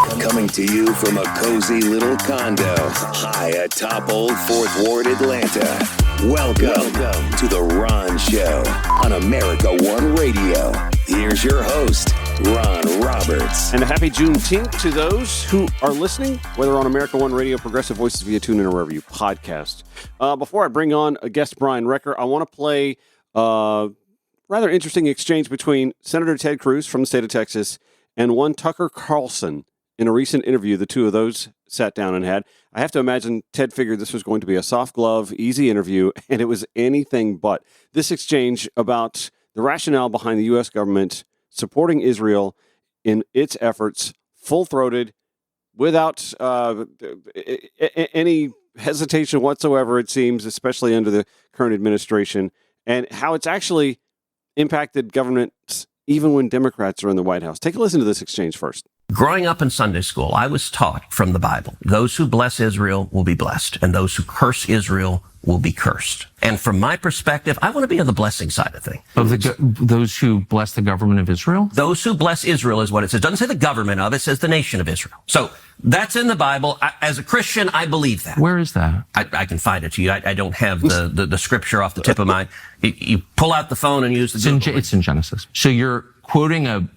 Coming to you from a cozy little condo high atop Old 4th Ward, Atlanta. Welcome to The Ron Show on America One Radio. Here's your host, Ron Roberts. And a happy Juneteenth to those who are listening, whether on America One Radio, Progressive Voices via TuneIn, or wherever you podcast. Before I bring on a guest, Brian Recker, I want to play a rather interesting exchange between Senator Ted Cruz from the state of Texas and one Tucker Carlson. In a recent interview, the two of those sat down and had. I have to imagine Ted figured this was going to be a soft glove, easy interview, and it was anything but. This exchange about the rationale behind the U.S. government supporting Israel in its efforts, full-throated, without any hesitation whatsoever, it seems, especially under the current administration, and how it's actually impacted governments even when Democrats are in the White House. Take a listen to this exchange first. Growing up in Sunday school, I was taught from the Bible, those who bless Israel will be blessed, and those who curse Israel will be cursed. And from my perspective, I want to be on the blessing side of things. Of those who bless the government of Israel? Those who bless Israel is what it says. It doesn't say the government of it, it says the nation of Israel. So that's in the Bible. As a Christian, I believe that. Where is that? I can find it to you. I don't have the scripture off the tip of my... You pull out the phone and use the Google. It's in Genesis. So you're quoting a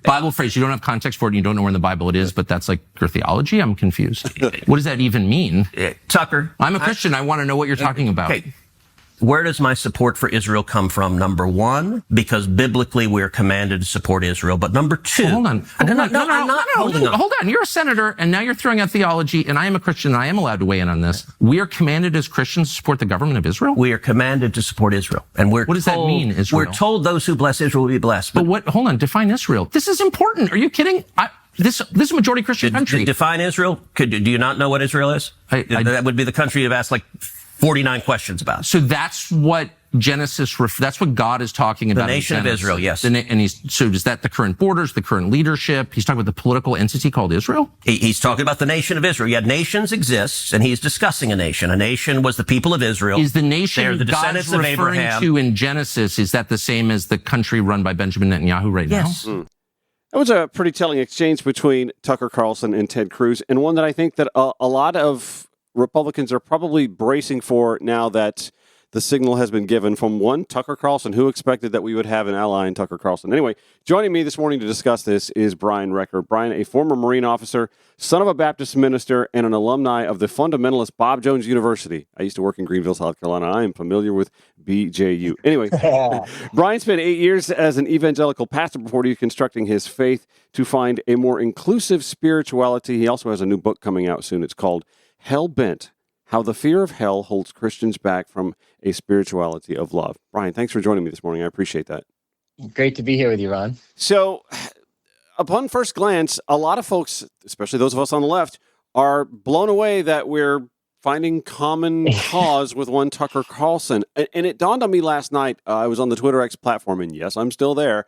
Bible phrase. You don't have context for it and you don't know where in the Bible it is, but that's like your theology? I'm confused. What does that even mean? Tucker. I'm a Christian. I want to know what you're talking about. Okay. Where does my support for Israel come from? Number one, because biblically we're commanded to support Israel. But number two... Well, hold on. I'm not holding on. Hold on. You're a senator, and now you're throwing out theology, and I am a Christian, and I am allowed to weigh in on this. We are commanded as Christians to support the government of Israel? We are commanded to support Israel. And what does that mean, Israel? We're told those who bless Israel will be blessed. But what? Hold on. Define Israel. This is important. Are you kidding? This is a majority Christian country. Define Israel? Do you not know what Israel is? That would be the country you've asked like 49 questions about. So that's what Genesis, that's what God is talking about. The nation of Israel, yes. So is that the current borders, the current leadership? He's talking about the political entity called Israel? He's talking about the nation of Israel. Yeah, nations exist, and he's discussing a nation. A nation was the people of Israel. Is the nation They're the descendants God's of referring Abraham. to in Genesis, is that the same as the country run by Benjamin Netanyahu right now? Yes. That was a pretty telling exchange between Tucker Carlson and Ted Cruz, and one that I think that a lot of Republicans are probably bracing for now that the signal has been given from one Tucker Carlson. Who expected that we would have an ally in Tucker Carlson? Anyway, joining me this morning to discuss this is Brian Recker. Brian, a former Marine officer, son of a Baptist minister, and an alumni of the fundamentalist Bob Jones University. I used to work in Greenville, South Carolina. I am familiar with BJU. Anyway, Brian spent 8 years as an evangelical pastor before deconstructing his faith to find a more inclusive spirituality. He also has a new book coming out soon. It's called Hell Bent: How the Fear of Hell Holds Christians Back from a Spirituality of Love. Brian, thanks for joining me this morning. I appreciate that. Great to be here with you, Ron. So, upon first glance, a lot of folks, especially those of us on the left, are blown away that we're finding common cause with one Tucker Carlson. And it dawned on me last night. I was on the Twitter X platform, and yes, I'm still there.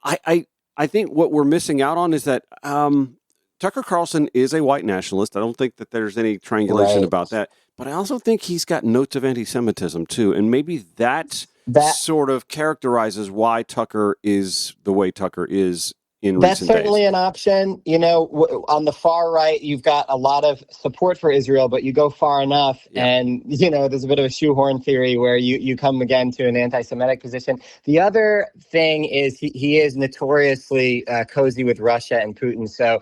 I think what we're missing out on is that Tucker Carlson is a white nationalist. I don't think that there's any triangulation about that. But I also think he's got notes of anti-Semitism, too. And maybe that sort of characterizes why Tucker is the way Tucker is in recent days. That's certainly an option. You know, on the far right, you've got a lot of support for Israel, but you go far enough and, you know, there's a bit of a shoehorn theory where you come again to an anti-Semitic position. The other thing is he is notoriously cozy with Russia and Putin. So,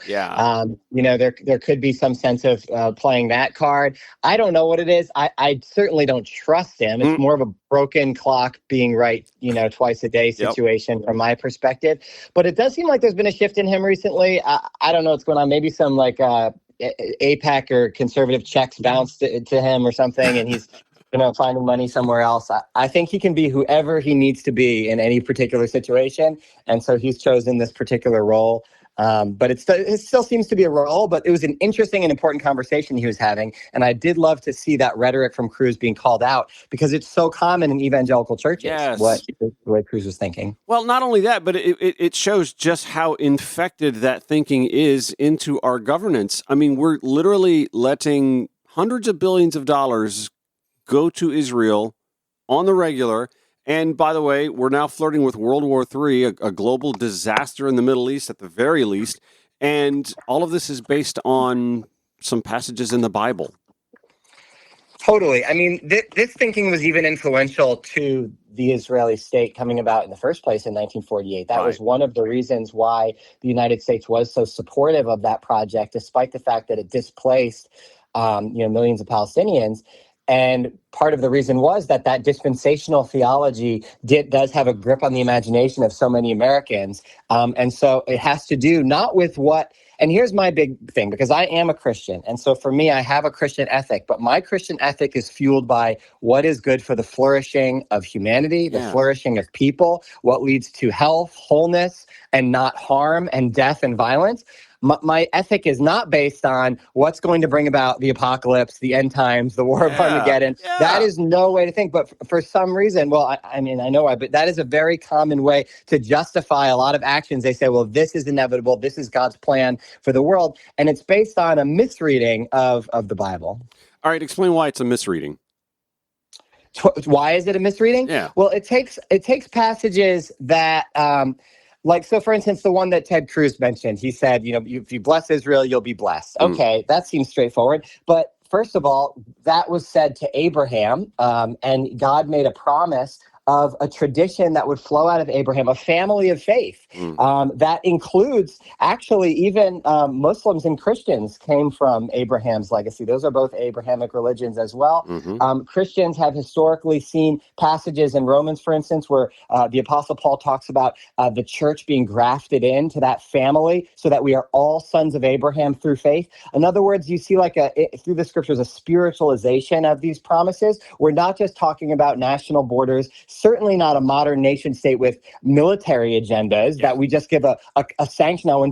you know, there could be some sense of playing that card. I don't know what it is. I certainly don't trust him. It's more of a broken clock being right, you know, twice a day situation from my perspective. But it does seem like there's been a shift in him recently. I don't know what's going on. Maybe some like AIPAC or conservative checks bounced to him or something, and he's, you know, finding money somewhere else. I think he can be whoever he needs to be in any particular situation. And so he's chosen this particular role. But it still seems to be a role, but it was an interesting and important conversation he was having. And I did love to see that rhetoric from Cruz being called out because it's so common in evangelical churches, what Cruz was thinking. Well, not only that, but it shows just how infected that thinking is into our governance. I mean, we're literally letting hundreds of billions of dollars go to Israel on the regular. And by the way, we're now flirting with World War III, a global disaster in the Middle East at the very least. And all of this is based on some passages in the Bible. Totally. I mean, this thinking was even influential to the Israeli state coming about in the first place in 1948. That was one of the reasons why the United States was so supportive of that project, despite the fact that it displaced millions of Palestinians. And part of the reason was that dispensational theology does have a grip on the imagination of so many Americans. And so it has to do not with what, and here's my big thing, because I am a Christian. And so for me, I have a Christian ethic, but my Christian ethic is fueled by what is good for the flourishing of humanity, the flourishing of people, what leads to health, wholeness, and not harm and death and violence. My ethic is not based on what's going to bring about the apocalypse, the end times, the war of Armageddon. Yeah. That is no way to think. But for some reason, well, I mean, I know why, but that is a very common way to justify a lot of actions. They say, well, this is inevitable. This is God's plan for the world. And it's based on a misreading of the Bible. All right, explain why it's a misreading. Why is it a misreading? Yeah. Well, it takes passages that... so for instance, the one that Ted Cruz mentioned, he said, if you bless Israel, you'll be blessed. Okay, that seems straightforward. But first of all, that was said to Abraham, and God made a promise of a tradition that would flow out of Abraham, a family of faith. That includes actually even Muslims and Christians came from Abraham's legacy. Those are both Abrahamic religions as well. Christians have historically seen passages in Romans, for instance, where the Apostle Paul talks about the church being grafted into that family so that we are all sons of Abraham through faith. In other words, you see through the scriptures, a spiritualization of these promises. We're not just talking about national borders, certainly not a modern nation state with military agendas that we just give a sanction on.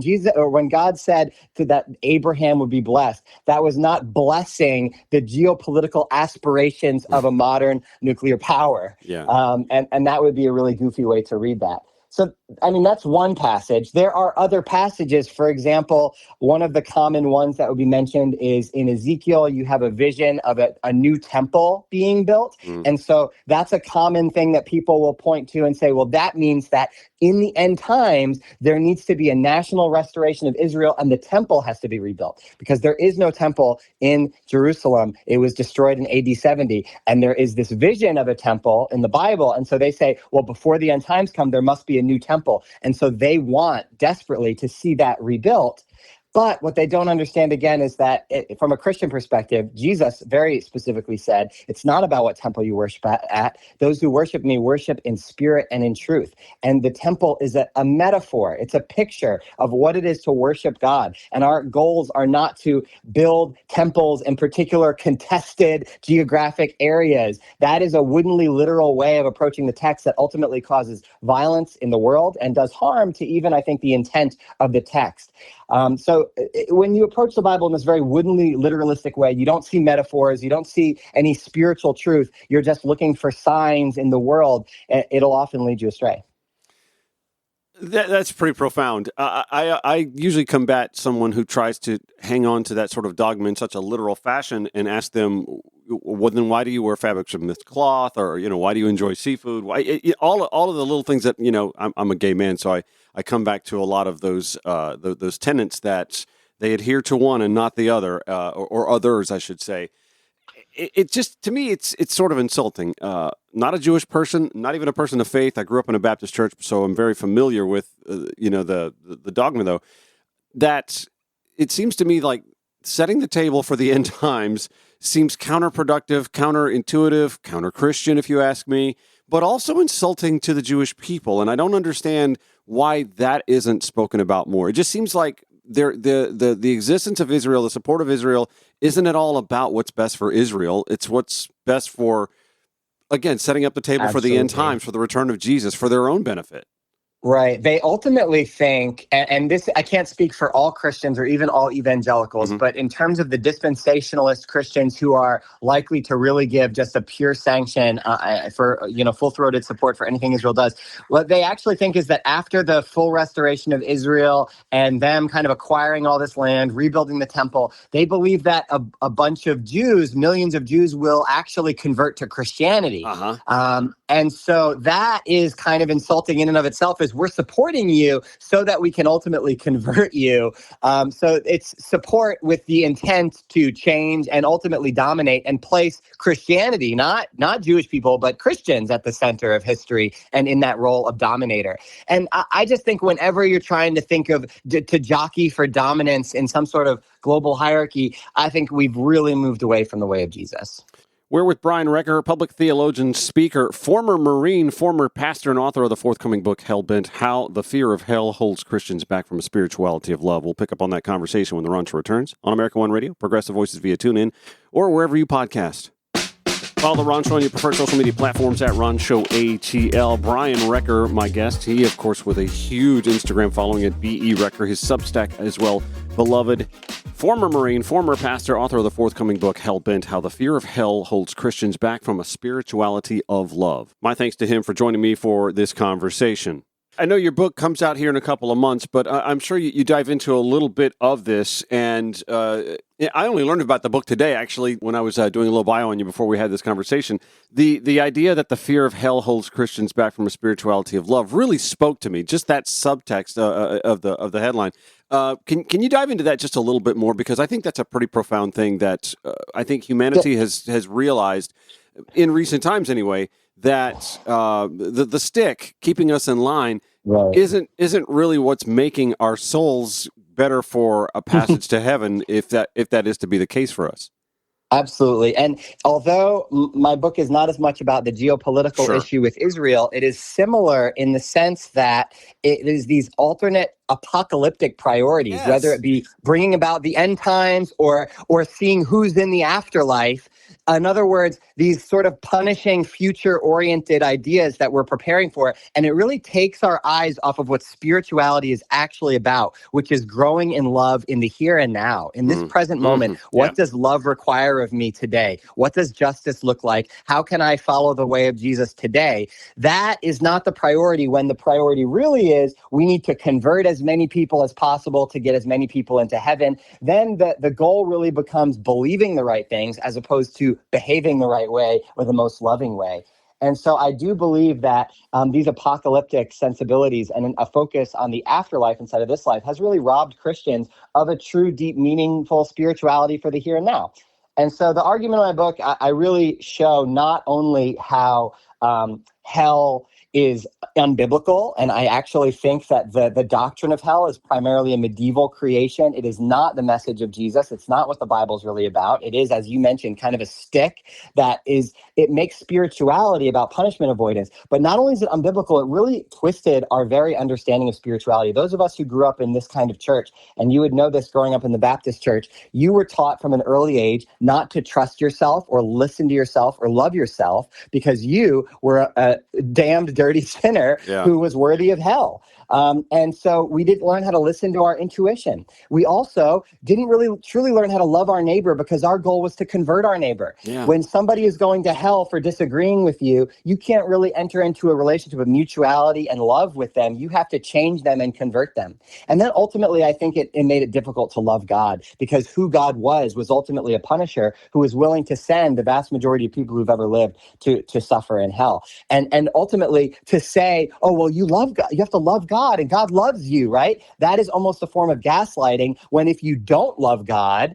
When God said that Abraham would be blessed, that was not blessing the geopolitical aspirations of a modern nuclear power. And that would be a really goofy way to read that. So, I mean, that's one passage. There are other passages. For example, one of the common ones that would be mentioned is in Ezekiel, you have a vision of a new temple being built. And so that's a common thing that people will point to and say, well, that means that in the end times, there needs to be a national restoration of Israel and the temple has to be rebuilt because there is no temple in Jerusalem. It was destroyed in AD 70. And there is this vision of a temple in the Bible. And so they say, well, before the end times come, there must be a new temple. And so they want desperately to see that rebuilt. But what they don't understand, again, is that from a Christian perspective, Jesus very specifically said, it's not about what temple you worship at. Those who worship me worship in spirit and in truth. And the temple is a metaphor. It's a picture of what it is to worship God. And our goals are not to build temples in particular contested geographic areas. That is a woodenly literal way of approaching the text that ultimately causes violence in the world and does harm to even, I think, the intent of the text. So when you approach the Bible in this very woodenly literalistic way, you don't see metaphors, you don't see any spiritual truth. You're just looking for signs in the world. It'll often lead you astray. That's pretty profound. I usually combat someone who tries to hang on to that sort of dogma in such a literal fashion and ask them, well, then why do you wear fabrics from this cloth? Or, why do you enjoy seafood? Why, all of the little things that, I'm a gay man, so I come back to a lot of those tenets that they adhere to one and not the other, or others, I should say. It just, to me, it's sort of insulting. Not a Jewish person, not even a person of faith. I grew up in a Baptist church, so I'm very familiar with, the dogma, though, that it seems to me like setting the table for the end times seems counterproductive, counterintuitive, counter-Christian, if you ask me, but also insulting to the Jewish people. And I don't understand why that isn't spoken about more. It just seems like the existence of Israel, the support of Israel, isn't at all about what's best for Israel. It's what's best for, again, setting up the table for the end times, for the return of Jesus, for their own benefit. Right. They ultimately think, and this, I can't speak for all Christians or even all evangelicals, but in terms of the dispensationalist Christians who are likely to really give just a pure sanction for, full-throated support for anything Israel does, what they actually think is that after the full restoration of Israel and them kind of acquiring all this land, rebuilding the temple, they believe that a bunch of Jews, millions of Jews, will actually convert to Christianity. And so that is kind of insulting in and of itself, is we're supporting you so that we can ultimately convert you. So it's support with the intent to change and ultimately dominate and place Christianity, not Jewish people, but Christians at the center of history and in that role of dominator. And I just think whenever you're trying to think of to jockey for dominance in some sort of global hierarchy, I think we've really moved away from the way of Jesus. We're with Brian Recker, public theologian, speaker, former Marine, former pastor, and author of the forthcoming book, Hellbent, How the Fear of Hell Holds Christians Back from a Spirituality of Love. We'll pick up on that conversation when the Ron Show returns on America One Radio, Progressive Voices via TuneIn, or wherever you podcast. Follow The Ron Show on your preferred social media platforms at Ron Show ATL. Brian Recker, my guest. He, of course, with a huge Instagram following at B.E. Recker. His Substack as well. Beloved former Marine, former pastor, author of the forthcoming book, Hellbent, How the Fear of Hell Holds Christians Back from a Spirituality of Love. My thanks to him for joining me for this conversation. I know your book comes out here in a couple of months, but I'm sure you dive into a little bit of this. And I only learned about the book today, actually, when I was doing a little bio on you before we had this conversation. The idea that the fear of hell holds Christians back from a spirituality of love really spoke to me. Just that subtext of the headline. Can you dive into that just a little bit more? Because I think that's a pretty profound thing that I think humanity has realized in recent times, anyway. That the stick keeping us in line isn't really what's making our souls better for a passage to heaven, if that is to be the case for us. Absolutely. And although my book is not as much about the geopolitical issue with Israel, it is similar in the sense that it is these alternate apocalyptic priorities, whether it be bringing about the end times or seeing who's in the afterlife. In other words, these sort of punishing future-oriented ideas that we're preparing for. And it really takes our eyes off of what spirituality is actually about, which is growing in love in the here and now. In this present moment, what does love require of me today? What does justice look like? How can I follow the way of Jesus today? That is not the priority, when the priority really is we need to convert as many people as possible to get as many people into heaven. Then the goal really becomes believing the right things as opposed to behaving the right way or the most loving way. And so I do believe that these apocalyptic sensibilities and a focus on the afterlife instead of this life has really robbed Christians of a true, deep, meaningful spirituality for the here and now. And so the argument in my book, I really show not only how hell is unbiblical, and I actually think that the doctrine of hell is primarily a medieval creation. It is not the message of Jesus. It's not what the Bible's really about. It is, as you mentioned, kind of a stick it makes spirituality about punishment avoidance. But not only is it unbiblical, it really twisted our very understanding of spirituality. Those of us who grew up in this kind of church, and you would know this growing up in the Baptist church, you were taught from an early age not to trust yourself or listen to yourself or love yourself because you were a damned dirty sinner who was worthy of hell. And so we didn't learn how to listen to our intuition. We also didn't really truly learn how to love our neighbor because our goal was to convert our neighbor. When somebody is going to hell for disagreeing with you, you can't really enter into a relationship of mutuality and love with them. You have to change them and convert them. And then ultimately, I think it made it difficult to love God, because who God was ultimately a punisher who was willing to send the vast majority of people who've ever lived to suffer in hell. And ultimately to say, oh, well, you love God, you have to love God and God loves you, right? That is almost a form of gaslighting, when if you don't love God,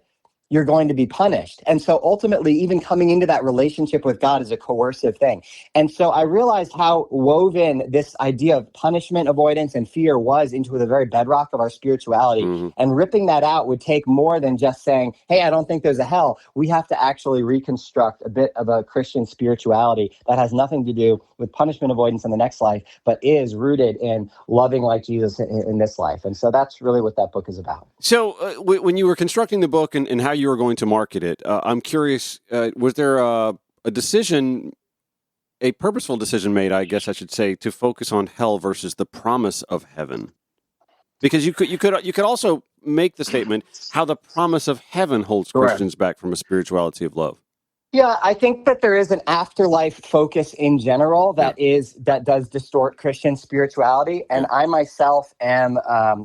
you're going to be punished. And so ultimately, even coming into that relationship with God is a coercive thing. And so I realized how woven this idea of punishment avoidance and fear was into the very bedrock of our spirituality. And ripping that out would take more than just saying, hey, I don't think there's a hell. We have to actually reconstruct a bit of a Christian spirituality that has nothing to do with punishment avoidance in the next life, but is rooted in loving like Jesus in this life. And so that's really what that book is about. So when you were constructing the book and how you were going to market it, I'm curious, was there a decision, a purposeful decision made, I guess I should say, to focus on hell versus the promise of heaven? Because you could also make the statement how the promise of heaven holds Christians back from a spirituality of love. Yeah, I think that there is an afterlife focus in general that does distort Christian spirituality. And I myself am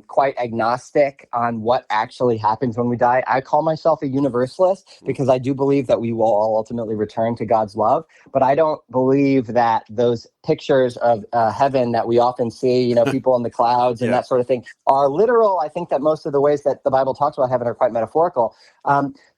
quite agnostic on what actually happens when we die. I call myself a universalist because I do believe that we will all ultimately return to God's love. But I don't believe that those pictures of heaven that we often see, you know, people in the clouds and that sort of thing, are literal. I think that most of the ways that the Bible talks about heaven are quite metaphorical.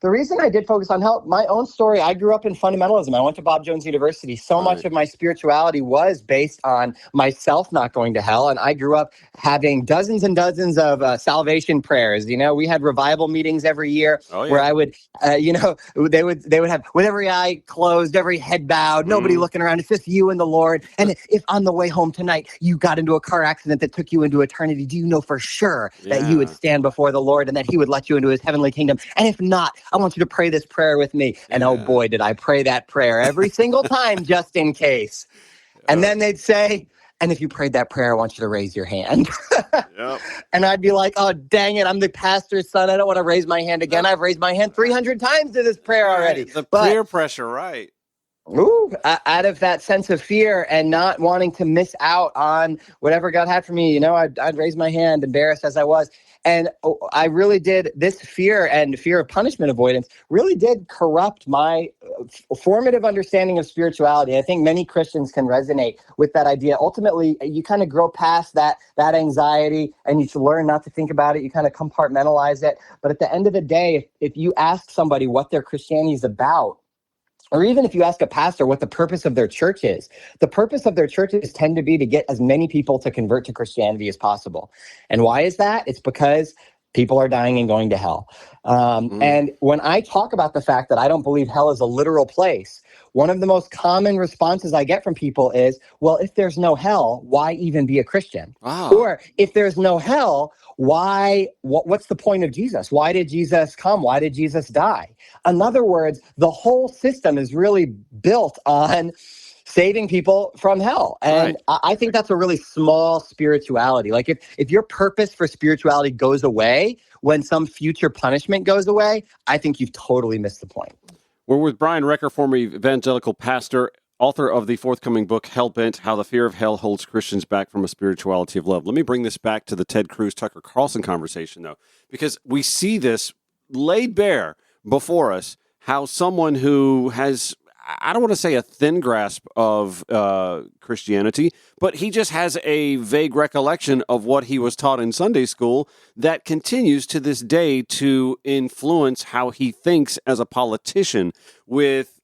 The reason I did focus on hell, my own story, I grew up in fundamentalism. I went to Bob Jones University. So much of my spirituality was based on myself not going to hell. And I grew up having dozens and dozens of salvation prayers. You know, we had revival meetings every year where I would, you know, they would have with every eye closed, every head bowed, nobody looking around. It's just you and the Lord. And if on the way home tonight, you got into a car accident that took you into eternity, do you know for sure that you would stand before the Lord and that he would let you into his heavenly kingdom? And if not, I want you to pray this prayer with me. And oh boy, did I pray that prayer every single time just in case. And then they'd say, and if you prayed that prayer, I want you to raise your hand. And I'd be like, oh, dang it, I'm the pastor's son. I don't want to raise my hand again. I've raised my hand 300 times to this prayer already. The peer pressure, right. Out of that sense of fear and not wanting to miss out on whatever God had for me, you know, I'd raise my hand, embarrassed as I was. And I really did, this fear and fear of punishment avoidance really did corrupt my formative understanding of spirituality. I think many Christians can resonate with that idea. Ultimately, you kind of grow past that anxiety and you should learn not to think about it. You kind of compartmentalize it. But at the end of the day, if you ask somebody what their Christianity is about, or even if you ask a pastor what the purpose of their church is, the purpose of their churches tend to be to get as many people to convert to Christianity as possible. And why is that? It's because people are dying and going to hell. And when I talk about the fact that I don't believe hell is a literal place, one of the most common responses I get from people is, well, if there's no hell, why even be a Christian? Or if there's no hell, what's the point of Jesus? Why did Jesus come? Why did Jesus die? In other words, the whole system is really built on saving people from hell. And I think that's a really small spirituality. Like if your purpose for spirituality goes away when some future punishment goes away, I think you've totally missed the point. We're with Brian Recker, former evangelical pastor, author of the forthcoming book, Hellbent, How the Fear of Hell Holds Christians Back from a Spirituality of Love. Let me bring this back to the Ted Cruz, Tucker Carlson conversation, though, because we see this laid bare before us, how someone who has, I don't want to say a thin grasp of Christianity, but he just has a vague recollection of what he was taught in Sunday school that continues to this day to influence how he thinks as a politician, with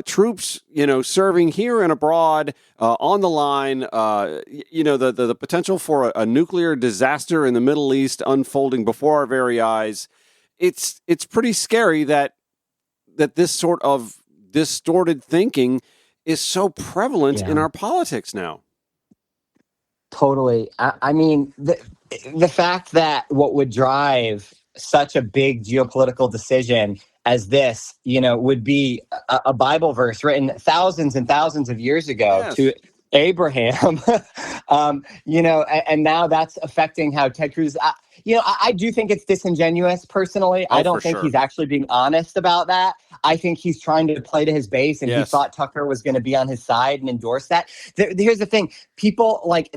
troops, you know, serving here and abroad, on the line, you know, the potential for a nuclear disaster in the Middle East unfolding before our very eyes. It's pretty scary that this sort of distorted thinking is so prevalent in our politics now. Totally. I mean, the fact that what would drive such a big geopolitical decision as this, you know, would be a Bible verse written thousands and thousands of years ago to Abraham, you know, and now that's affecting how Ted Cruz, you know, I do think it's disingenuous personally. I don't think he's actually being honest about that. I think he's trying to play to his base, and he thought Tucker was going to be on his side and endorse that. Here's the thing. People like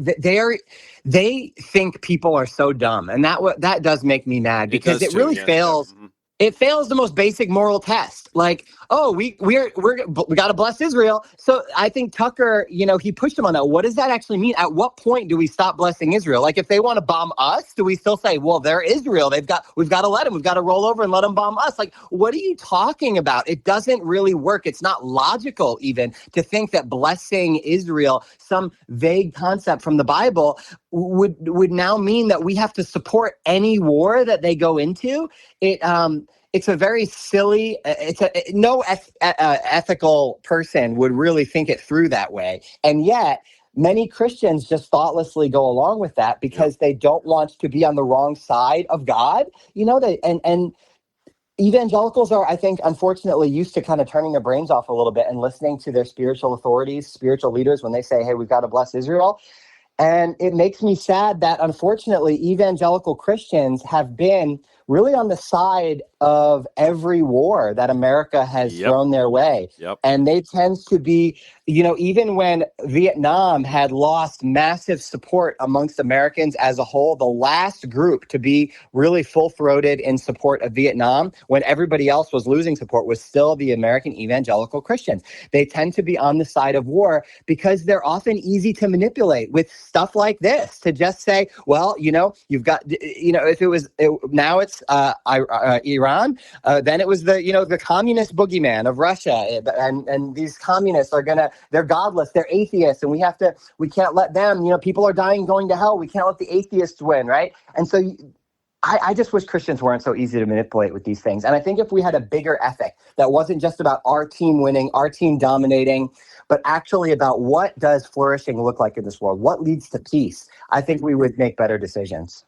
they think people are so dumb. And that does make me mad, because it really fails. It fails the most basic moral test. Like, oh, we got to bless Israel. So I think Tucker, you know, he pushed him on that. What does that actually mean? At what point do we stop blessing Israel? Like, if they want to bomb us, do we still say, well, they're Israel. We've got to let them. We've got to roll over and let them bomb us. Like, what are you talking about? It doesn't really work. It's not logical even to think that blessing Israel, some vague concept from the Bible, would now mean that we have to support any war that they go into. It's a very silly, no ethical person would really think it through that way. And yet, many Christians just thoughtlessly go along with that because they don't want to be on the wrong side of God. You know, and evangelicals are, I think, unfortunately used to kind of turning their brains off a little bit and listening to their spiritual authorities, spiritual leaders, when they say, hey, we've got to bless Israel. And it makes me sad that, unfortunately, evangelical Christians have been really on the side of every war that America has thrown their way. And they tend to be, even when Vietnam had lost massive support amongst Americans as a whole, the last group to be really full-throated in support of Vietnam when everybody else was losing support was still the American evangelical Christians. They tend to be on the side of war because they're often easy to manipulate with stuff like this, to just say, well, you've got, if it was, now it's Iran, then it was the communist boogeyman of Russia, and these communists they're godless, they're atheists, and we can't let them, people are dying, going to hell, we can't let the atheists win, right? And so I just wish Christians weren't so easy to manipulate with these things. And I think if we had a bigger ethic that wasn't just about our team winning, our team dominating, but actually about what does flourishing look like in this world, what leads to peace, I think we would make better decisions.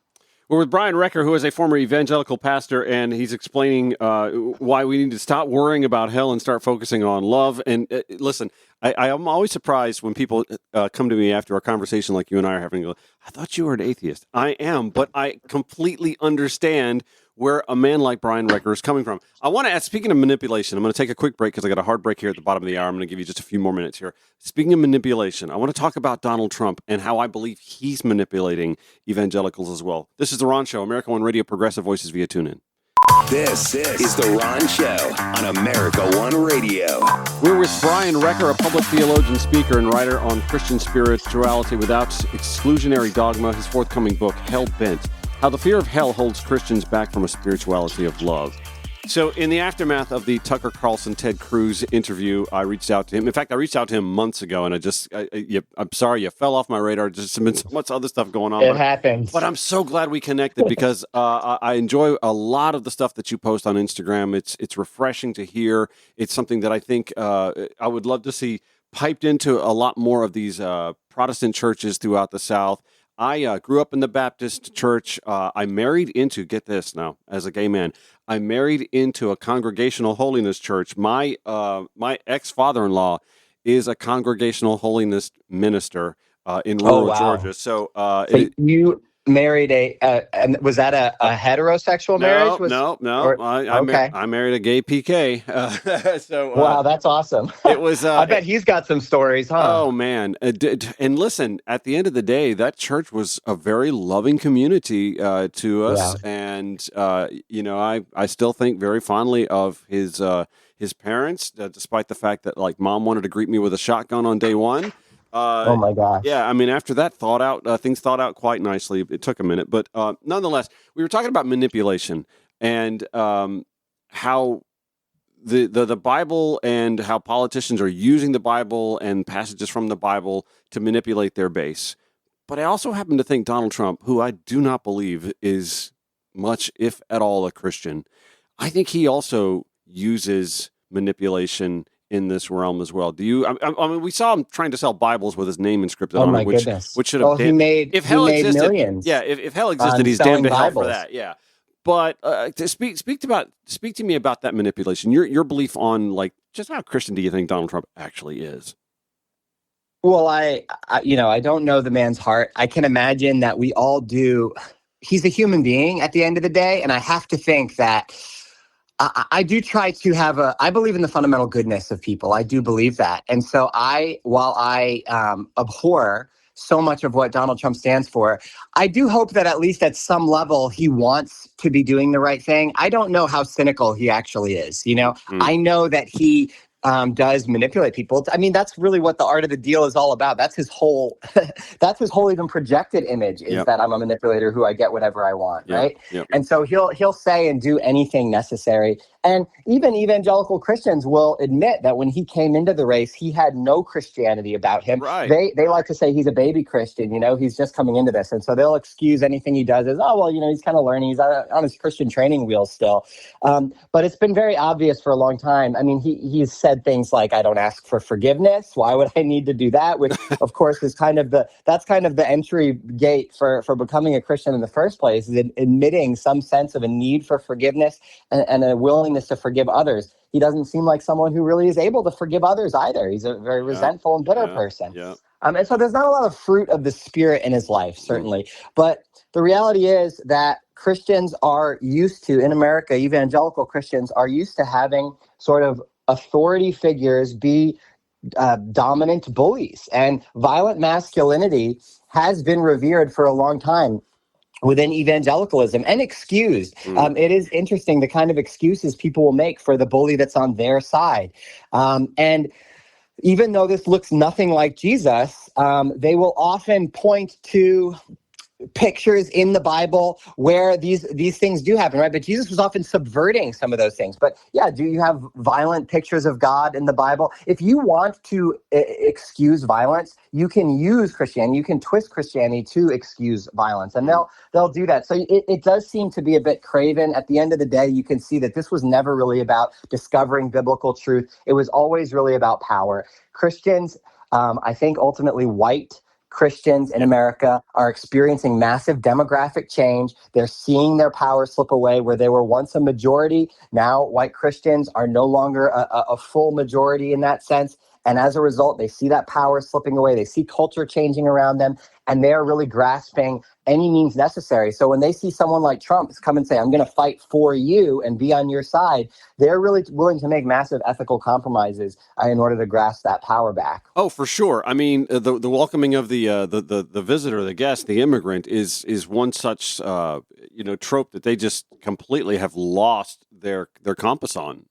We're with Brian Recker, who is a former evangelical pastor, and he's explaining why we need to stop worrying about hell and start focusing on love. And listen, I'm always surprised when people come to me after a conversation like you and I are having. I thought you were an atheist. I am, but I completely understand where a man like Brian Recker is coming from. I want to ask, speaking of manipulation, I'm going to take a quick break because I got a hard break here at the bottom of the hour. I'm going to give you just a few more minutes here. Speaking of manipulation, I want to talk about Donald Trump and how I believe he's manipulating evangelicals as well. This is The Ron Show, America One Radio, Progressive Voices via TuneIn. This is The Ron Show on America One Radio. We're with Brian Recker, a public theologian, speaker, and writer on Christian spirituality without exclusionary dogma. His forthcoming book, Hell Bent: How the Fear of Hell Holds Christians Back from a Spirituality of Love. So in the aftermath of the Tucker Carlson, Ted Cruz interview, I reached out to him. In fact, I reached out to him months ago, and I'm sorry, you fell off my radar. There's been so much other stuff going on. It happens. But I'm so glad we connected because I enjoy a lot of the stuff that you post on Instagram. It's refreshing to hear. It's something that I think I would love to see piped into a lot more of these Protestant churches throughout the South. I grew up in the Baptist church. I married into, get this now, as a gay man, I married into a Congregational Holiness church. My ex-father-in-law is a Congregational Holiness minister in rural Georgia. So you married and was that a heterosexual marriage? No. I married a gay PK. Wow, that's awesome. It was. I bet he's got some stories, huh? Oh man! And listen, at the end of the day, that church was a very loving community to us, and I still think very fondly of his parents, despite the fact that like mom wanted to greet me with a shotgun on day one. Oh my gosh! Yeah, I mean, after that, things thought out quite nicely. It took a minute, but nonetheless, we were talking about manipulation and how the Bible and how politicians are using the Bible and passages from the Bible to manipulate their base. But I also happen to think Donald Trump, who I do not believe is much, if at all, a Christian, I think he also uses manipulation in this realm as well. Do you? I mean, we saw him trying to sell Bibles with his name inscripted on it, which should have. He made existed, millions. Yeah, if hell existed, he's damned to hell for that. Yeah, but to speak to me about that manipulation. Your belief on like just how Christian do you think Donald Trump actually is? Well, I don't know the man's heart. I can imagine that we all do. He's a human being at the end of the day, and I have to think that. I do try to have I believe in the fundamental goodness of people. I do believe that. And so while I abhor so much of what Donald Trump stands for, I do hope that at least at some level he wants to be doing the right thing. I don't know how cynical he actually is. I know that he does manipulate people. I mean, that's really what the art of the deal is all about. That's his whole, even projected image is that I'm a manipulator who I get whatever I want, right? Yep. And so he'll say and do anything necessary. And even evangelical Christians will admit that when he came into the race, he had no Christianity about him. Right. They like to say he's a baby Christian, he's just coming into this. And so they'll excuse anything he does as, he's kind of learning. He's on his Christian training wheels still. But it's been very obvious for a long time. I mean, he's said things like, I don't ask for forgiveness. Why would I need to do that? Which, of course, is kind of the entry gate for becoming a Christian in the first place, is admitting some sense of a need for forgiveness and a willingness to forgive others. He doesn't seem like someone who really is able to forgive others either. He's a very resentful and bitter person. Yeah. And so there's not a lot of fruit of the Spirit in his life, certainly. But the reality is that Christians are used to, in America, evangelical Christians are used to having sort of authority figures be dominant bullies. And violent masculinity has been revered for a long time within evangelicalism and excused. It is interesting the kind of excuses people will make for the bully that's on their side. And even though this looks nothing like Jesus, they will often point to pictures in the Bible where these things do happen, right? But Jesus was often subverting some of those things. But yeah, do you have violent pictures of God in the Bible? If you want to excuse violence, you can use Christianity. You can twist Christianity to excuse violence, and they'll do that. So it does seem to be a bit craven. At the end of the day, you can see that this was never really about discovering biblical truth. It was always really about power. Christians, I think ultimately white Christians in America are experiencing massive demographic change. They're seeing their power slip away where they were once a majority. Now white Christians are no longer a full majority in that sense. And as a result, they see that power slipping away. They see culture changing around them, and they're really grasping any means necessary. So when they see someone like Trump come and say, I'm going to fight for you and be on your side, they're really willing to make massive ethical compromises in order to grasp that power back. Oh, for sure. I mean, the welcoming of the visitor, the guest, the immigrant is one such trope that they just completely have lost their compass on.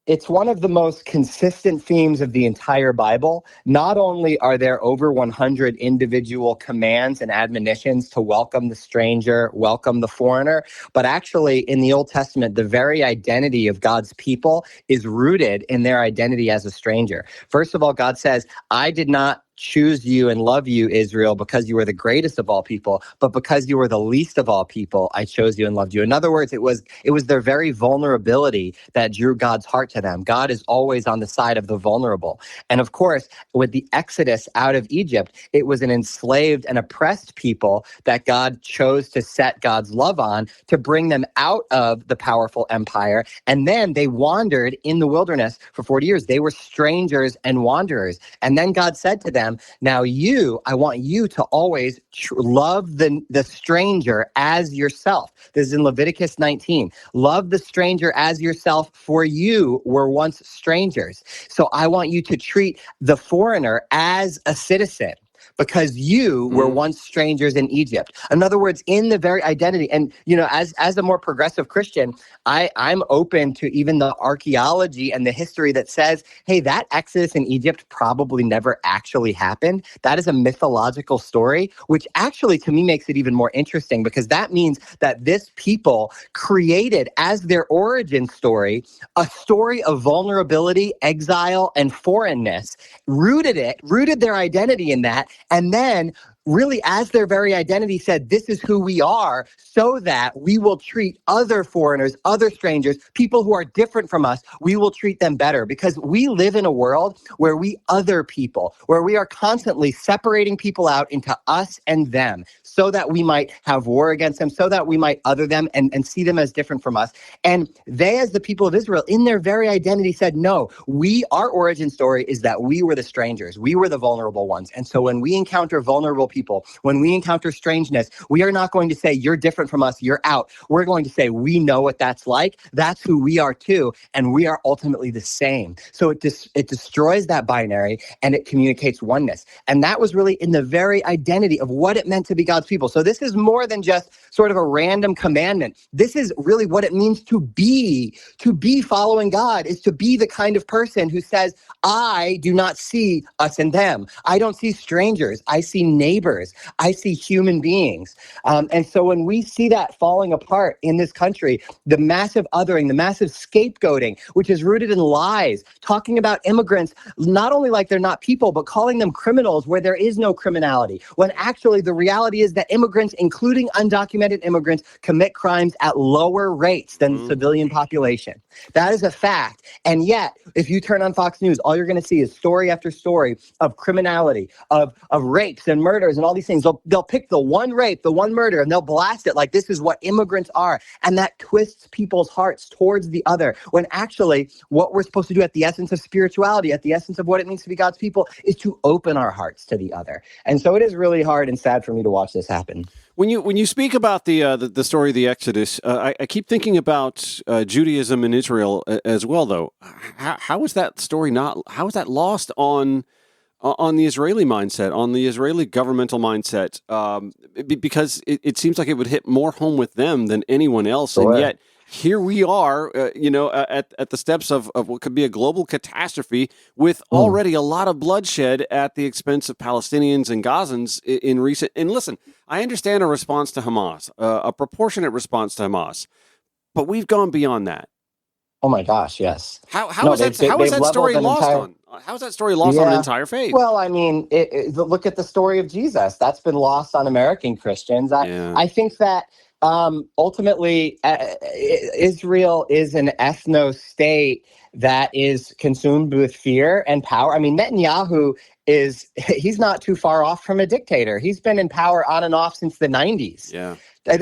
It's one of the most consistent themes of the entire Bible. Not only are there over 100 individual commands and admonitions to welcome the stranger, welcome the foreigner, but actually in the Old Testament, the very identity of God's people is rooted in their identity as a stranger. First of all, God says, I did not choose you and love you, Israel, because you were the greatest of all people, but because you were the least of all people, I chose you and loved you. In other words, it was their very vulnerability that drew God's heart to them. God is always on the side of the vulnerable. And of course, with the Exodus out of Egypt, it was an enslaved and oppressed people that God chose to set God's love on to bring them out of the powerful empire. And then they wandered in the wilderness for 40 years. They were strangers and wanderers. And then God said to them, now I want you to always love the stranger as yourself. This is in Leviticus 19. Love the stranger as yourself, for you were once strangers. So I want you to treat the foreigner as a citizen, because you were once strangers in Egypt. In other words, in the very identity. And, as a more progressive Christian, I'm open to even the archaeology and the history that says, hey, that Exodus in Egypt probably never actually happened. That is a mythological story, which actually to me makes it even more interesting, because that means that this people created as their origin story a story of vulnerability, exile, and foreignness, rooted their identity in that, and then really as their very identity said, this is who we are, so that we will treat other foreigners, other strangers, people who are different from us, we will treat them better, because we live in a world where we other people, where we are constantly separating people out into us and them, so that we might have war against them, so that we might other them and see them as different from us. And they, as the people of Israel, in their very identity said, no, our origin story is that we were the strangers, we were the vulnerable ones. And so when we encounter vulnerable people, when we encounter strangeness, we are not going to say, you're different from us, you're out. We're going to say, we know what that's like. That's who we are too. And we are ultimately the same. So it destroys that binary and it communicates oneness. And that was really in the very identity of what it meant to be God's people. So this is more than just sort of a random commandment. This is really what it means to be following God, is to be the kind of person who says, I do not see us and them. I don't see strangers. I see neighbors. I see human beings. And so when we see that falling apart in this country, the massive othering, the massive scapegoating, which is rooted in lies, talking about immigrants, not only like they're not people, but calling them criminals where there is no criminality, when actually the reality is that immigrants, including undocumented immigrants, commit crimes at lower rates than the civilian population. That is a fact. And yet, if you turn on Fox News, all you're going to see is story after story of criminality, of rapes and murders and all these things. They'll pick the one rape, the one murder, and they'll blast it like this is what immigrants are. And that twists people's hearts towards the other, when actually what we're supposed to do at the essence of spirituality, at the essence of what it means to be God's people, is to open our hearts to the other. And so it is really hard and sad for me to watch this happen. When you speak about the story of the Exodus, I keep thinking about Judaism in Israel as well. Though, how is that story how is that lost on the Israeli mindset, on the Israeli governmental mindset? Because it seems like it would hit more home with them than anyone else, Sure. and yet here we are, at the steps of what could be a global catastrophe, with already a lot of bloodshed at the expense of Palestinians and Gazans in recent. And listen, I understand a response to Hamas, a proportionate response to Hamas, but we've gone beyond that. Oh my gosh, yes. How No, is that story lost on? How is that story lost on an entire faith? Well, I mean, look at the story of Jesus. That's been lost on American Christians. I think that ultimately Israel is an ethno-state that is consumed with fear and power. I mean, Netanyahu he's not too far off from a dictator. He's been in power on and off since the 90s. Yeah.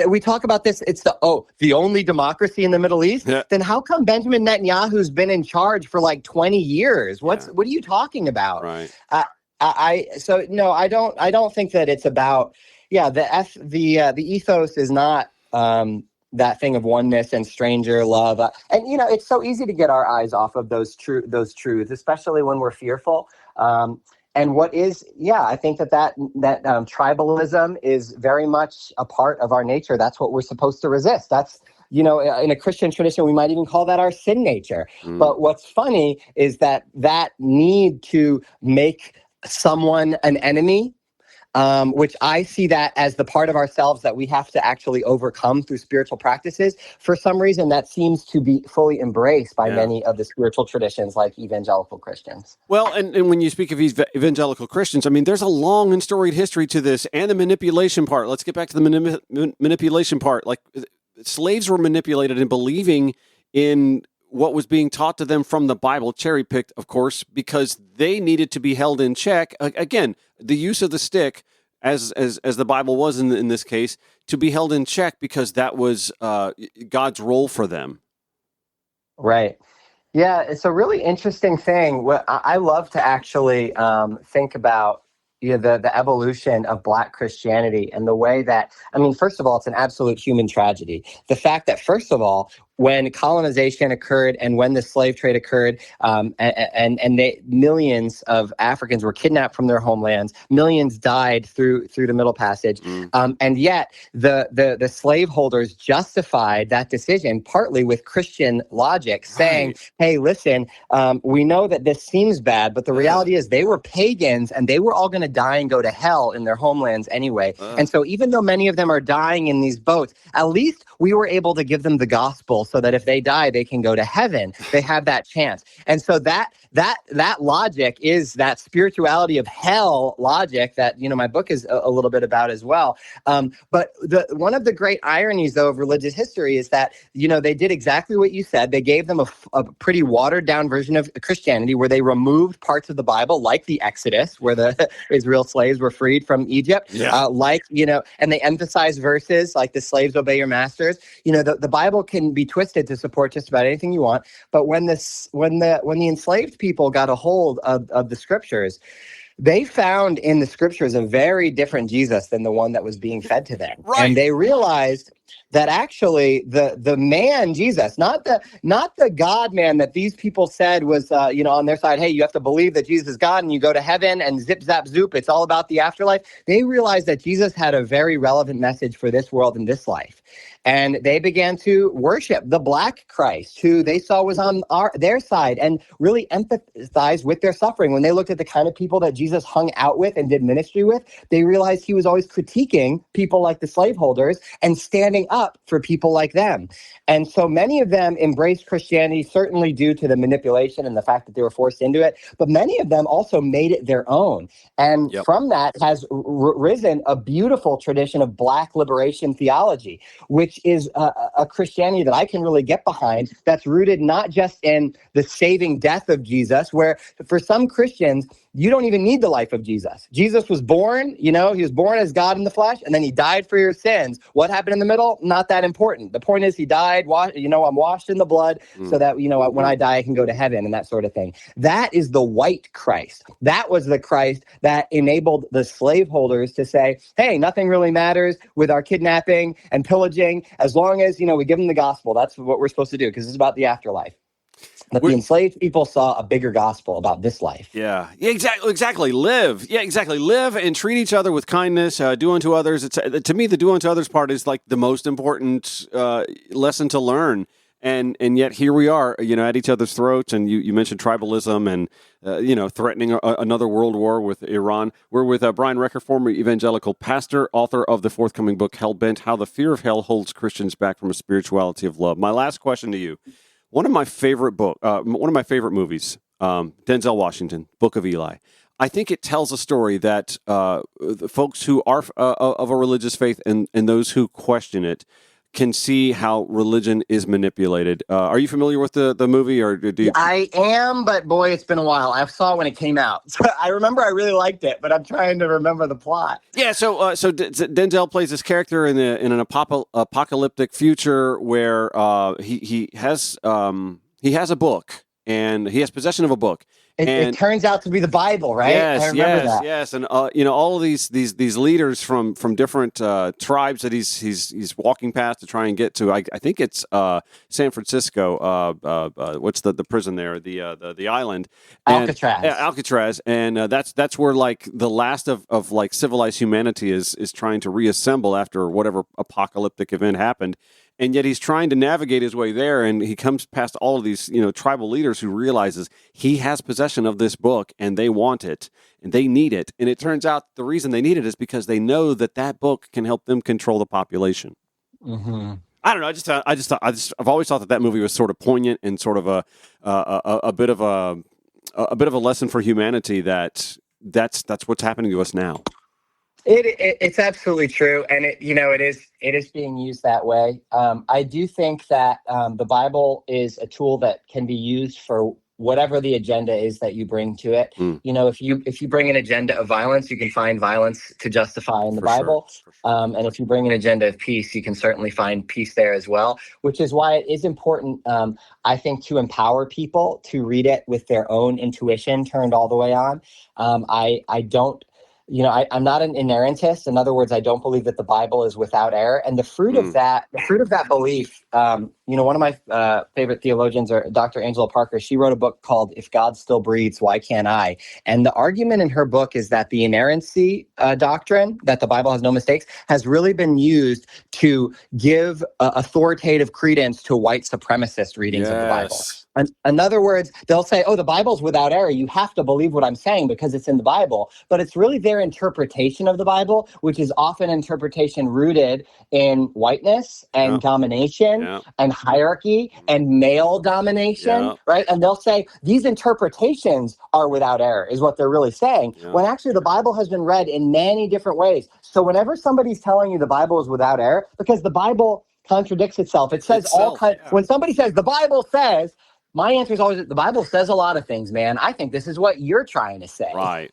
We talk about this, it's the only democracy in the Middle East. Yeah. Then how come Benjamin Netanyahu's been in charge for like 20 years? What are you talking about? Right. No, I don't think that it's about, the ethos is not that thing of oneness and stranger love. And it's so easy to get our eyes off of those truths, especially when we're fearful. And I think that tribalism is very much a part of our nature. That's what we're supposed to resist. That's, in a Christian tradition, we might even call that our sin nature. But what's funny is that need to make someone an enemy, which I see that as the part of ourselves that we have to actually overcome through spiritual practices. For some reason, that seems to be fully embraced by many of the spiritual traditions like evangelical Christians. Well, and when you speak of evangelical Christians, I mean, there's a long and storied history to this, and the manipulation part. Let's get back to the manipulation part. Like, slaves were manipulated in believing in what was being taught to them from the Bible, cherry-picked, of course, because they needed to be held in check. Again, the use of the stick, as the Bible was in this case, to be held in check because that was God's role for them. Right. Yeah, it's a really interesting thing. I love to actually think about the evolution of Black Christianity and the way that, I mean, first of all, it's an absolute human tragedy. The fact that, first of all, when colonization occurred and when the slave trade occurred, millions of Africans were kidnapped from their homelands, millions died through the Middle Passage, and yet the slaveholders justified that decision partly with Christian logic, saying, "Hey, listen, we know that this seems bad, but the reality is they were pagans and they were all going to die and go to hell in their homelands anyway. And so even though many of them are dying in these boats, at least we were able to give them the gospel so that if they die, they can go to heaven. They have that chance." And so that logic is that spirituality of hell logic that, my book is a little bit about as well. But one of the great ironies, though, of religious history is that, they did exactly what you said. They gave them a pretty watered down version of Christianity where they removed parts of the Bible, like the Exodus, where the Israel slaves were freed from Egypt, and they emphasized verses like the slaves obey your masters. The Bible can be twisted to support just about anything you want. But when the enslaved people got a hold of the scriptures, they found in the scriptures a very different Jesus than the one that was being fed to them. Right. And they realized that actually the man Jesus, not the God man that these people said was on their side, hey, you have to believe that Jesus is God and you go to heaven and zip zap zoop, it's all about the afterlife. They realized that Jesus had a very relevant message for this world and this life. And they began to worship the Black Christ, who they saw was on their side, and really empathize with their suffering. When they looked at the kind of people that Jesus hung out with and did ministry with, they realized he was always critiquing people like the slaveholders and standing up for people like them. And so many of them embraced Christianity, certainly due to the manipulation and the fact that they were forced into it. But many of them also made it their own. And from that has risen a beautiful tradition of Black liberation theology, which is a Christianity that I can really get behind, that's rooted not just in the saving death of Jesus, where for some Christians, you don't even need the life of Jesus. Jesus was born, he was born as God in the flesh, and then he died for your sins. What happened in the middle? well, not that important. The point is he died, I'm washed in the blood so that, when I die, I can go to heaven and that sort of thing. That is the white Christ. That was the Christ that enabled the slaveholders to say, hey, nothing really matters with our kidnapping and pillaging as long as, we give them the gospel. That's what we're supposed to do because it's about the afterlife. But the enslaved people saw a bigger gospel about this life. Yeah, exactly. Live. Yeah, exactly. Live and treat each other with kindness. Do unto others. To me, the do unto others part is like the most important lesson to learn. And yet here we are, at each other's throats. And you mentioned tribalism and, threatening another world war with Iran. We're with Brian Recker, former evangelical pastor, author of the forthcoming book, Hellbent, How the Fear of Hell Holds Christians Back from a Spirituality of Love. My last question to you. One of my favorite movies, Denzel Washington, Book of Eli. I think it tells a story that the folks who are of a religious faith and those who question it can see how religion is manipulated. Are you familiar with the movie, or do you? I am, but boy, it's been a while. I saw it when it came out. So I remember I really liked it, but I'm trying to remember the plot. Yeah, so Denzel plays this character in an apocalyptic future where he has a book, and he has possession of a book. It turns out to be the Bible, right? Yes, I remember that. yes, and all of these leaders from different tribes that he's walking past to try and get to. I think it's San Francisco. What's the prison there? The island, Alcatraz. Alcatraz, and that's where like the last of like civilized humanity is trying to reassemble after whatever apocalyptic event happened. And yet he's trying to navigate his way there, and he comes past all of these, tribal leaders who realizes he has possession of this book, and they want it, and they need it. And it turns out the reason they need it is because they know that book can help them control the population. Mm-hmm. I don't know. I've always thought that movie was sort of poignant and sort of a bit of a lesson for humanity that's what's happening to us now. It's absolutely true, and it is being used that way. I do think that the Bible is a tool that can be used for whatever the agenda is that you bring to it. If you bring an agenda of violence, you can find violence to justify in the Bible. For sure. And if you bring an agenda of peace, you can certainly find peace there as well. Which is why it is important, I think, to empower people to read it with their own intuition turned all the way on. I don't. I'm not an inerrantist. In other words, I don't believe that the Bible is without error. And the fruit of that belief, one of my favorite theologians, Dr. Angela Parker, she wrote a book called If God Still Breathes, Why Can't I? And the argument in her book is that the inerrancy doctrine, that the Bible has no mistakes, has really been used to give authoritative credence to white supremacist readings of the Bible. In other words, they'll say, the Bible's without error. You have to believe what I'm saying because it's in the Bible. But it's really their interpretation of the Bible, which is often interpretation rooted in whiteness and domination and hierarchy and male domination, right? And they'll say these interpretations are without error is what they're really saying, when actually the Bible has been read in many different ways. So whenever somebody's telling you the Bible is without error, because the Bible contradicts itself. It says when somebody says the Bible says, my answer is always, the Bible says a lot of things, man. I think this is what you're trying to say. Right.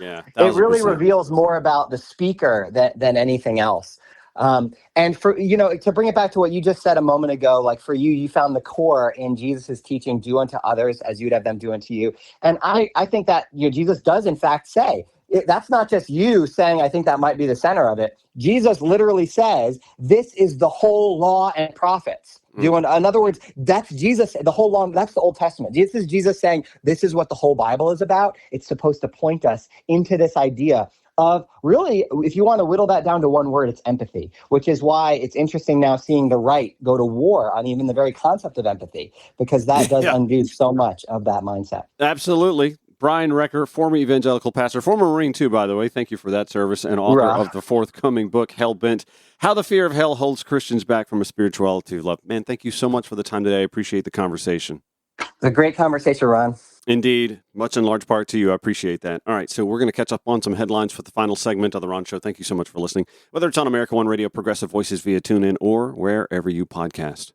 Yeah. It really reveals more about the speaker than anything else. And for, to bring it back to what you just said a moment ago, like for you found the core in Jesus's teaching, do unto others as you'd have them do unto you. And I think that Jesus does in fact say, that's not just you saying, I think that might be the center of it. Jesus literally says, this is the whole law and prophets. In other words, that's Jesus, the whole law, that's the Old Testament. This is Jesus saying, this is what the whole Bible is about. It's supposed to point us into this idea of really, if you want to whittle that down to one word, it's empathy, which is why it's interesting now seeing the right go to war on even the very concept of empathy, because that does undo so much of that mindset. Absolutely. Brian Recker, former evangelical pastor, former Marine too, by the way. Thank you for that service, and author of the forthcoming book, Hellbent, How the Fear of Hell Holds Christians Back from a Spirituality of Love. Man, thank you so much for the time today. I appreciate the conversation. It's a great conversation, Ron. Indeed. Much in large part to you. I appreciate that. All right, so we're going to catch up on some headlines for the final segment of The Ron Show. Thank you so much for listening, whether it's on America One Radio, Progressive Voices via TuneIn, or wherever you podcast.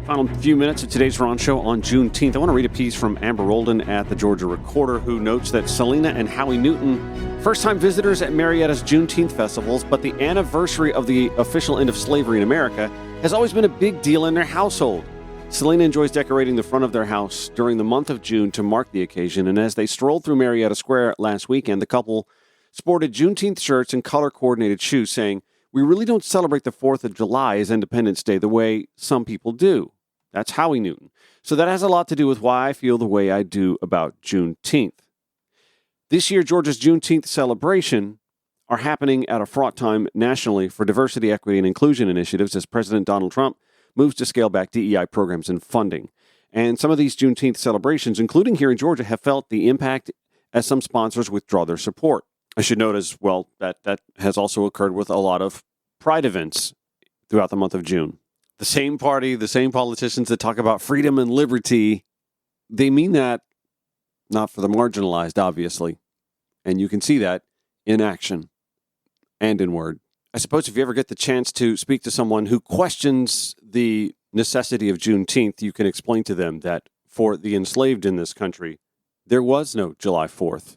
Final few minutes of today's Ron Show on Juneteenth. I want to read a piece from Amber Roldan at the Georgia Recorder, who notes that Selena and Howie Newton, first-time visitors at Marietta's Juneteenth festivals, but the anniversary of the official end of slavery in America has always been a big deal in their household. Selena enjoys decorating the front of their house during the month of June to mark the occasion, and as they strolled through Marietta Square last weekend, the couple sported Juneteenth shirts and color-coordinated shoes, saying, "We really don't celebrate the 4th of July as Independence Day the way some people do." That's Howie Newton. So that has a lot to do with why I feel the way I do about Juneteenth. This year, Georgia's Juneteenth celebration are happening at a fraught time nationally for diversity, equity, and inclusion initiatives as President Donald Trump moves to scale back DEI programs and funding. And some of these Juneteenth celebrations, including here in Georgia, have felt the impact as some sponsors withdraw their support. I should note as well that has also occurred with a lot of pride events throughout the month of June. The same party, the same politicians that talk about freedom and liberty, they mean that not for the marginalized, obviously. And you can see that in action and in word. I suppose if you ever get the chance to speak to someone who questions the necessity of Juneteenth, you can explain to them that for the enslaved in this country, there was no July 4th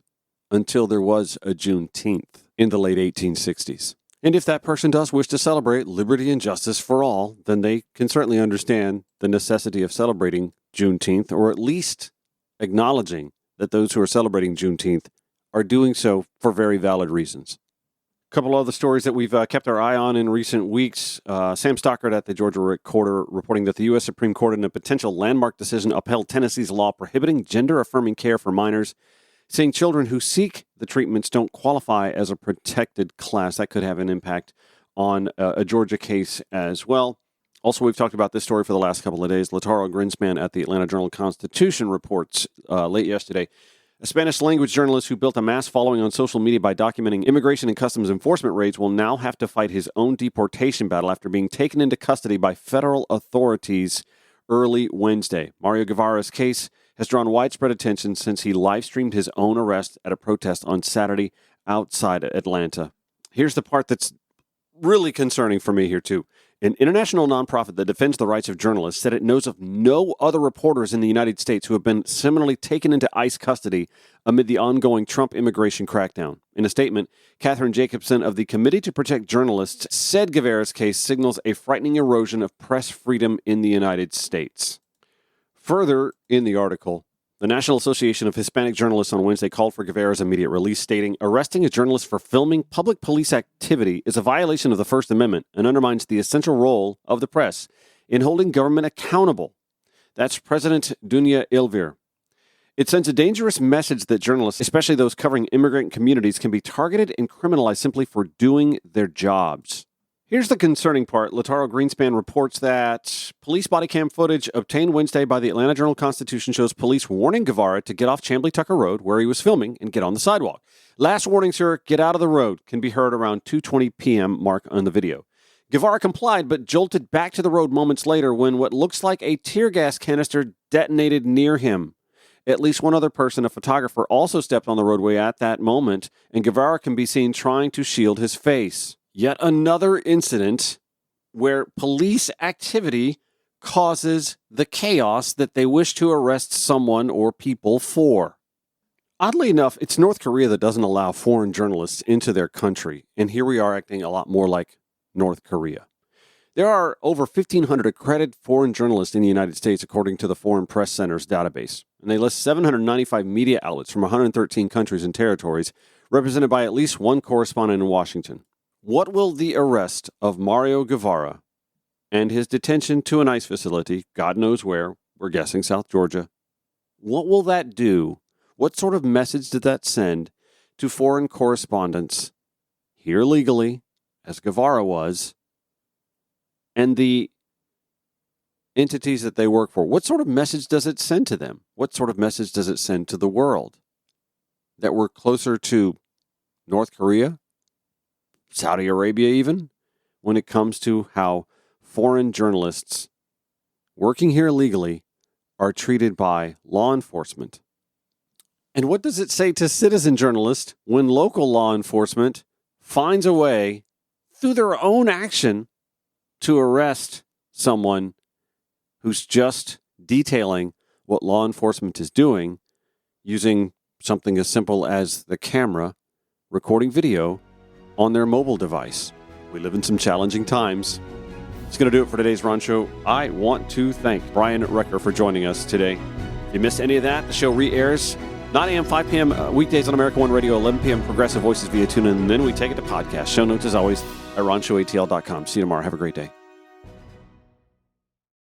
until there was a Juneteenth in the late 1860s. And if that person does wish to celebrate liberty and justice for all, then they can certainly understand the necessity of celebrating Juneteenth, or at least acknowledging that those who are celebrating Juneteenth are doing so for very valid reasons. A couple other stories that we've kept our eye on in recent weeks. Sam Stockard at the Georgia Recorder reporting that the U.S. Supreme Court in a potential landmark decision upheld Tennessee's law prohibiting gender-affirming care for minors, saying children who seek the treatments don't qualify as a protected class. That could have an impact on a Georgia case as well. Also, we've talked about this story for the last couple of days. Lataro Grinspan at the Atlanta Journal-Constitution reports late yesterday, a Spanish-language journalist who built a mass following on social media by documenting immigration and customs enforcement raids will now have to fight his own deportation battle after being taken into custody by federal authorities early Wednesday. Mario Guevara's case has drawn widespread attention since he live-streamed his own arrest at a protest on Saturday outside Atlanta. Here's the part that's really concerning for me here, too. An international nonprofit that defends the rights of journalists said it knows of no other reporters in the United States who have been similarly taken into ICE custody amid the ongoing Trump immigration crackdown. In a statement, Catherine Jacobson of the Committee to Protect Journalists said Guevara's case signals a frightening erosion of press freedom in the United States. Further in the article, the National Association of Hispanic Journalists on Wednesday called for Guevara's immediate release, stating, "Arresting a journalist for filming public police activity is a violation of the First Amendment and undermines the essential role of the press in holding government accountable." That's President Dunya Ilvir. It sends a dangerous message that journalists, especially those covering immigrant communities, can be targeted and criminalized simply for doing their jobs. Here's the concerning part. Lataro Greenspan reports that police body cam footage obtained Wednesday by the Atlanta Journal-Constitution shows police warning Guevara to get off Chamblee Tucker Road, where he was filming, and get on the sidewalk. "Last warning, sir, get out of the road," can be heard around 2:20 p.m. mark on the video. Guevara complied, but jolted back to the road moments later when what looks like a tear gas canister detonated near him. At least one other person, a photographer, also stepped on the roadway at that moment, and Guevara can be seen trying to shield his face. Yet another incident where police activity causes the chaos that they wish to arrest someone or people for. Oddly enough, it's North Korea that doesn't allow foreign journalists into their country, and here we are acting a lot more like North Korea. There are over 1,500 accredited foreign journalists in the United States, according to the Foreign Press Center's database, and they list 795 media outlets from 113 countries and territories, represented by at least one correspondent in Washington. What will the arrest of Mario Guevara and his detention to an ICE facility, God knows where, we're guessing South Georgia, what will that do? What sort of message did that send to foreign correspondents here legally, as Guevara was, and the entities that they work for? What sort of message does it send to them? What sort of message does it send to the world? That we're closer to North Korea? Saudi Arabia even, when it comes to how foreign journalists working here legally are treated by law enforcement. And what does it say to citizen journalists when local law enforcement finds a way, through their own action, to arrest someone who's just detailing what law enforcement is doing using something as simple as the camera recording video on their mobile device. We live in some challenging times. It's going to do it for today's Ron Show. I want to thank Brian Recker for joining us today. If you missed any of that, the show re-airs 9 a.m., 5 p.m. Weekdays on America One Radio, 11 p.m. Progressive Voices via TuneIn, and then we take it to podcast. Show notes, as always, at ronshowatl.com. See you tomorrow. Have a great day.